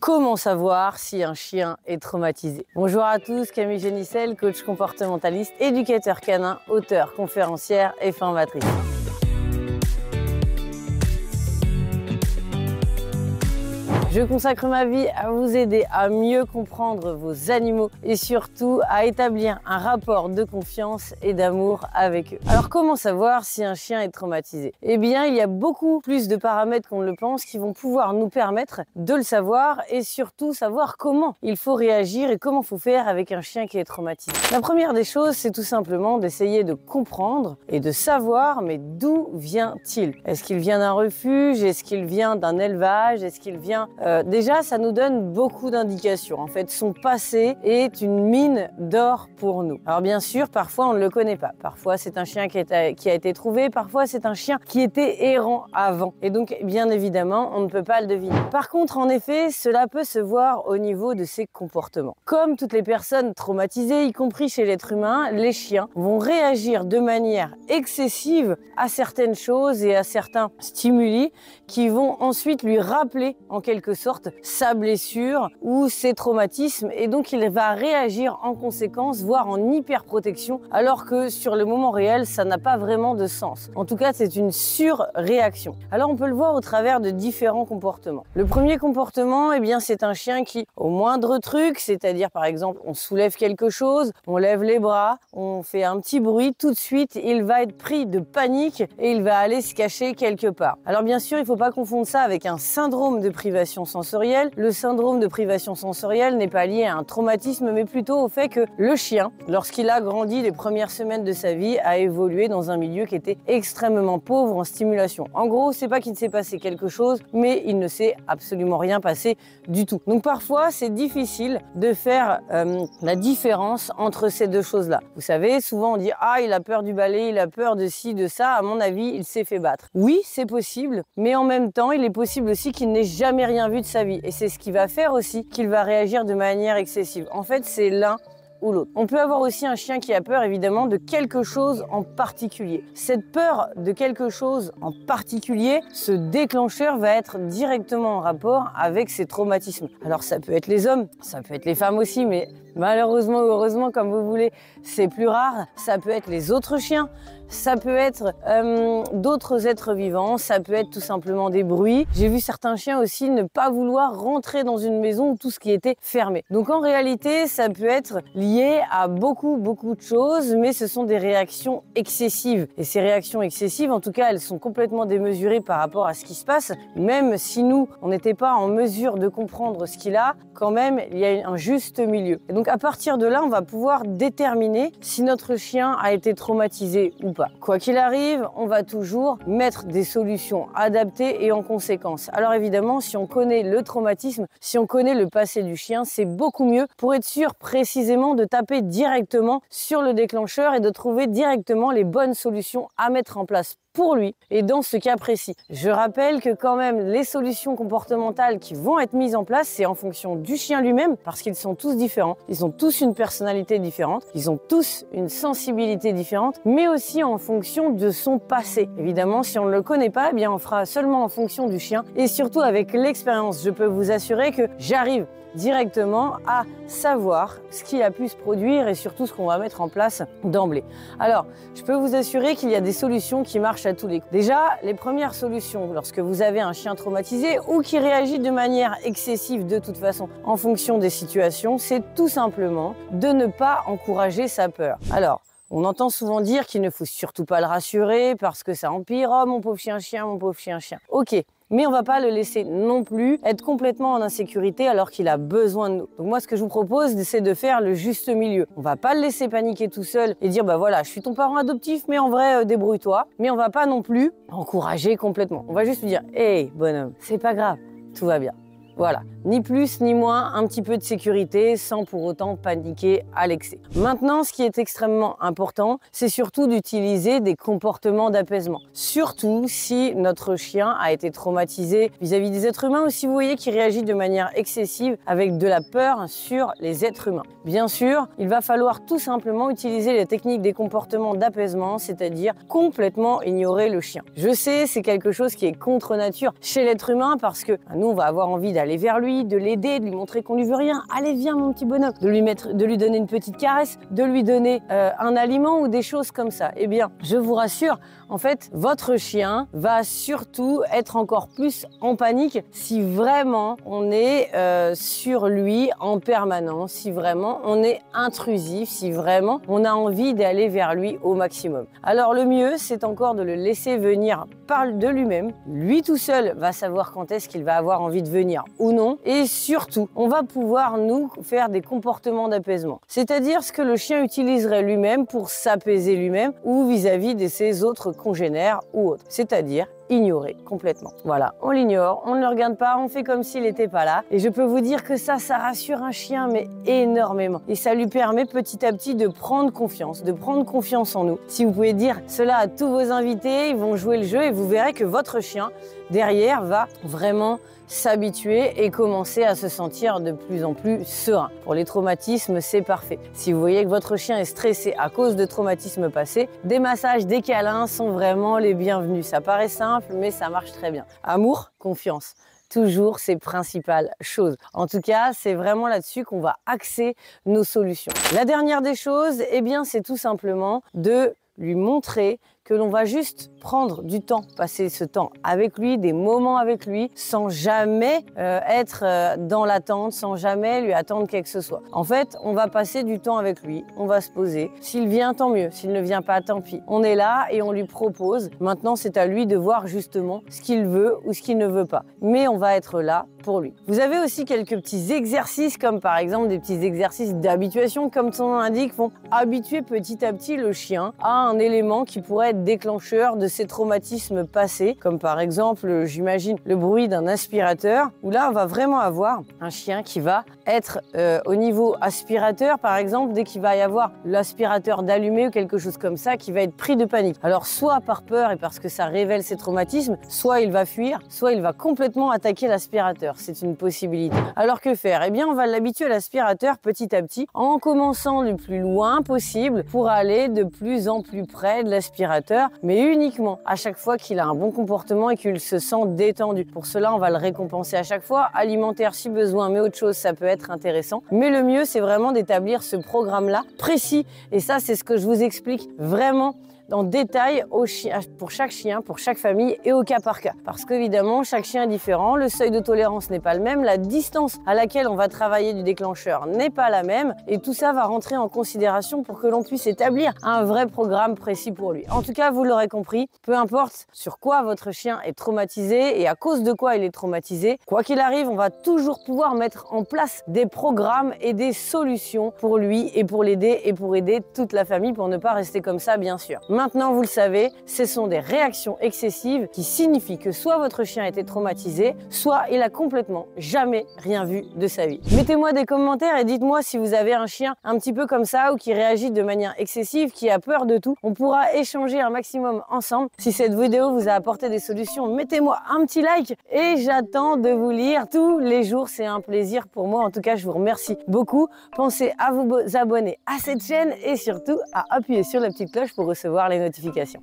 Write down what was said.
Comment savoir si un chien est traumatisé? Bonjour à tous, Camille Génissel, coach comportementaliste, éducateur canin, auteur, conférencière et formatrice. Je consacre ma vie à vous aider à mieux comprendre vos animaux et surtout à établir un rapport de confiance et d'amour avec eux. Alors comment savoir si un chien est traumatisé? Eh bien, il y a beaucoup plus de paramètres qu'on ne le pense qui vont pouvoir nous permettre de le savoir et surtout savoir comment il faut réagir et comment il faut faire avec un chien qui est traumatisé. La première des choses, c'est tout simplement d'essayer de comprendre et de savoir, mais d'où vient-il? Est-ce qu'il vient d'un refuge? Est-ce qu'il vient d'un élevage? Est-ce qu'il vient... Déjà, ça nous donne beaucoup d'indications. En fait, son passé est une mine d'or pour nous. Alors bien sûr, parfois on ne le connaît pas. Parfois c'est un chien qui a été trouvé, parfois c'est un chien qui était errant avant. Et donc, bien évidemment, on ne peut pas le deviner. Par contre, en effet, cela peut se voir au niveau de ses comportements. Comme toutes les personnes traumatisées, y compris chez l'être humain, les chiens vont réagir de manière excessive à certaines choses et à certains stimuli qui vont ensuite lui rappeler en quelque sorte sa blessure ou ses traumatismes, et donc il va réagir en conséquence, voire en hyperprotection, alors que sur le moment réel ça n'a pas vraiment de sens. En tout cas, c'est une surréaction. Alors on peut le voir au travers de différents comportements. Le premier comportement, eh bien c'est un chien qui, au moindre truc, c'est-à-dire par exemple on soulève quelque chose, on lève les bras, on fait un petit bruit, tout de suite il va être pris de panique et il va aller se cacher quelque part. Alors bien sûr, il ne faut pas confondre ça avec un syndrome de privation sensorielle. Le syndrome de privation sensorielle n'est pas lié à un traumatisme, mais plutôt au fait que le chien, lorsqu'il a grandi les premières semaines de sa vie, a évolué dans un milieu qui était extrêmement pauvre en stimulation. En gros, c'est pas qu'il ne s'est passé quelque chose, mais il ne s'est absolument rien passé du tout. Donc parfois, c'est difficile de faire la différence entre ces deux choses-là. Vous savez, souvent on dit « Ah, il a peur du balai, il a peur de ci, de ça. À mon avis, il s'est fait battre. » Oui, c'est possible, mais en même temps, il est possible aussi qu'il n'ait jamais rien vu de sa vie. Et c'est ce qui va faire aussi qu'il va réagir de manière excessive. En fait, c'est l'un ou l'autre. On peut avoir aussi un chien qui a peur, évidemment, de quelque chose en particulier. Cette peur de quelque chose en particulier, ce déclencheur va être directement en rapport avec ses traumatismes. Alors ça peut être les hommes, ça peut être les femmes aussi, mais malheureusement ou heureusement, comme vous voulez, c'est plus rare. Ça peut être les autres chiens, ça peut être d'autres êtres vivants, ça peut être tout simplement des bruits. J'ai vu certains chiens aussi ne pas vouloir rentrer dans une maison où tout ce qui était fermé. Donc en réalité, ça peut être lié à beaucoup de choses, mais ce sont des réactions excessives. Et ces réactions excessives, en tout cas, elles sont complètement démesurées par rapport à ce qui se passe. Même si nous, on n'était pas en mesure de comprendre ce qu'il a, quand même, il y a un juste milieu. Et donc à partir de là, on va pouvoir déterminer si notre chien a été traumatisé ou pas. Quoi qu'il arrive, on va toujours mettre des solutions adaptées et en conséquence. Alors évidemment, si on connaît le traumatisme, si on connaît le passé du chien, c'est beaucoup mieux pour être sûr précisément de taper directement sur le déclencheur et de trouver directement les bonnes solutions à mettre en place pour lui et dans ce cas précis. Je rappelle que quand même les solutions comportementales qui vont être mises en place, c'est en fonction du chien lui-même, parce qu'ils sont tous différents, ils ont tous une personnalité différente, ils ont tous une sensibilité différente, mais aussi en fonction de son passé. Évidemment, si on ne le connaît pas, eh bien on fera seulement en fonction du chien et surtout avec l'expérience. Je peux vous assurer que j'arrive directement à savoir ce qui a pu se produire et surtout ce qu'on va mettre en place d'emblée. Alors, je peux vous assurer qu'il y a des solutions qui marchent à tous les coups. Déjà, les premières solutions, lorsque vous avez un chien traumatisé ou qui réagit de manière excessive de toute façon en fonction des situations, c'est tout simplement de ne pas encourager sa peur. Alors, on entend souvent dire qu'il ne faut surtout pas le rassurer parce que ça empire. Oh, mon pauvre chien-chien, mon pauvre chien-chien. Ok. Mais on va pas le laisser non plus être complètement en insécurité alors qu'il a besoin de nous. Donc moi, ce que je vous propose, c'est de faire le juste milieu. On va pas le laisser paniquer tout seul et dire, bah voilà, je suis ton parent adoptif, mais en vrai, débrouille-toi. Mais on va pas non plus encourager complètement. On va juste lui dire, hey, bonhomme, c'est pas grave, tout va bien. Voilà, ni plus ni moins, un petit peu de sécurité sans pour autant paniquer à l'excès. Maintenant, ce qui est extrêmement important, c'est surtout d'utiliser des comportements d'apaisement. Surtout si notre chien a été traumatisé vis-à-vis des êtres humains ou si vous voyez qu'il réagit de manière excessive avec de la peur sur les êtres humains. Bien sûr, il va falloir tout simplement utiliser les techniques des comportements d'apaisement, c'est-à-dire complètement ignorer le chien. Je sais, c'est quelque chose qui est contre nature chez l'être humain parce que nous, on va avoir envie d'aller d'aller vers lui, de l'aider, de lui montrer qu'on lui veut rien. Allez, viens mon petit bonhomme. De lui donner une petite caresse, de lui donner un aliment ou des choses comme ça. Eh bien, je vous rassure, en fait, votre chien va surtout être encore plus en panique si vraiment on est sur lui en permanence, si vraiment on est intrusif, si vraiment on a envie d'aller vers lui au maximum. Alors le mieux, c'est encore de le laisser venir par de lui-même. Lui tout seul va savoir quand est-ce qu'il va avoir envie de venir ou non. Et surtout, on va pouvoir nous faire des comportements d'apaisement. C'est-à-dire ce que le chien utiliserait lui-même pour s'apaiser lui-même ou vis-à-vis de ses autres congénères ou autres. C'est-à-dire ignorer complètement. Voilà, on l'ignore, on ne le regarde pas, on fait comme s'il n'était pas là. Et je peux vous dire que ça rassure un chien, mais énormément. Et ça lui permet petit à petit de prendre confiance en nous. Si vous pouvez dire cela à tous vos invités, ils vont jouer le jeu et vous verrez que votre chien, derrière, va vraiment s'habituer et commencer à se sentir de plus en plus serein. Pour les traumatismes, c'est parfait. Si vous voyez que votre chien est stressé à cause de traumatismes passés, des massages, des câlins sont vraiment les bienvenus. Ça paraît simple, mais ça marche très bien. Amour, confiance. Toujours ces principales choses. En tout cas, c'est vraiment là-dessus qu'on va axer nos solutions. La dernière des choses, eh bien, c'est tout simplement de lui montrer que l'on va juste prendre du temps, passer ce temps avec lui, des moments avec lui, sans jamais être dans l'attente, sans jamais lui attendre quelque que ce soit. En fait, on va passer du temps avec lui, on va se poser. S'il vient, tant mieux. S'il ne vient pas, tant pis. On est là et on lui propose. Maintenant, c'est à lui de voir justement ce qu'il veut ou ce qu'il ne veut pas. Mais on va être là pour lui. Vous avez aussi quelques petits exercices, comme par exemple des petits exercices d'habituation, comme son nom l'indique, vont habituer petit à petit le chien à un élément qui pourrait être déclencheur de ces traumatismes passés, comme par exemple, j'imagine, le bruit d'un aspirateur, où là, on va vraiment avoir un chien qui va être au niveau aspirateur, par exemple, dès qu'il va y avoir l'aspirateur d'allumé ou quelque chose comme ça, qui va être pris de panique. Alors, soit par peur et parce que ça révèle ses traumatismes, soit il va fuir, soit il va complètement attaquer l'aspirateur. C'est une possibilité. Alors, que faire? Eh bien, on va l'habituer à l'aspirateur petit à petit, en commençant le plus loin possible pour aller de plus en plus près de l'aspirateur, mais uniquement à chaque fois qu'il a un bon comportement et qu'il se sent détendu. Pour cela, on va le récompenser à chaque fois, alimentaire si besoin, mais autre chose, ça peut être intéressant. Mais le mieux, c'est vraiment d'établir ce programme-là précis. Et ça, c'est ce que je vous explique vraiment en détail pour chaque chien, pour chaque famille et au cas par cas. Parce qu'évidemment, chaque chien est différent, le seuil de tolérance n'est pas le même, la distance à laquelle on va travailler du déclencheur n'est pas la même et tout ça va rentrer en considération pour que l'on puisse établir un vrai programme précis pour lui. En tout cas, vous l'aurez compris, peu importe sur quoi votre chien est traumatisé et à cause de quoi il est traumatisé, quoi qu'il arrive, on va toujours pouvoir mettre en place des programmes et des solutions pour lui et pour l'aider et pour aider toute la famille pour ne pas rester comme ça, bien sûr. Maintenant, vous le savez, ce sont des réactions excessives qui signifient que soit votre chien a été traumatisé, soit il a complètement jamais rien vu de sa vie. Mettez-moi des commentaires et dites-moi si vous avez un chien un petit peu comme ça ou qui réagit de manière excessive, qui a peur de tout. On pourra échanger un maximum ensemble. Si cette vidéo vous a apporté des solutions, mettez-moi un petit like et j'attends de vous lire tous les jours. C'est un plaisir pour moi. En tout cas, je vous remercie beaucoup. Pensez à vous abonner à cette chaîne et surtout à appuyer sur la petite cloche pour recevoir les notifications.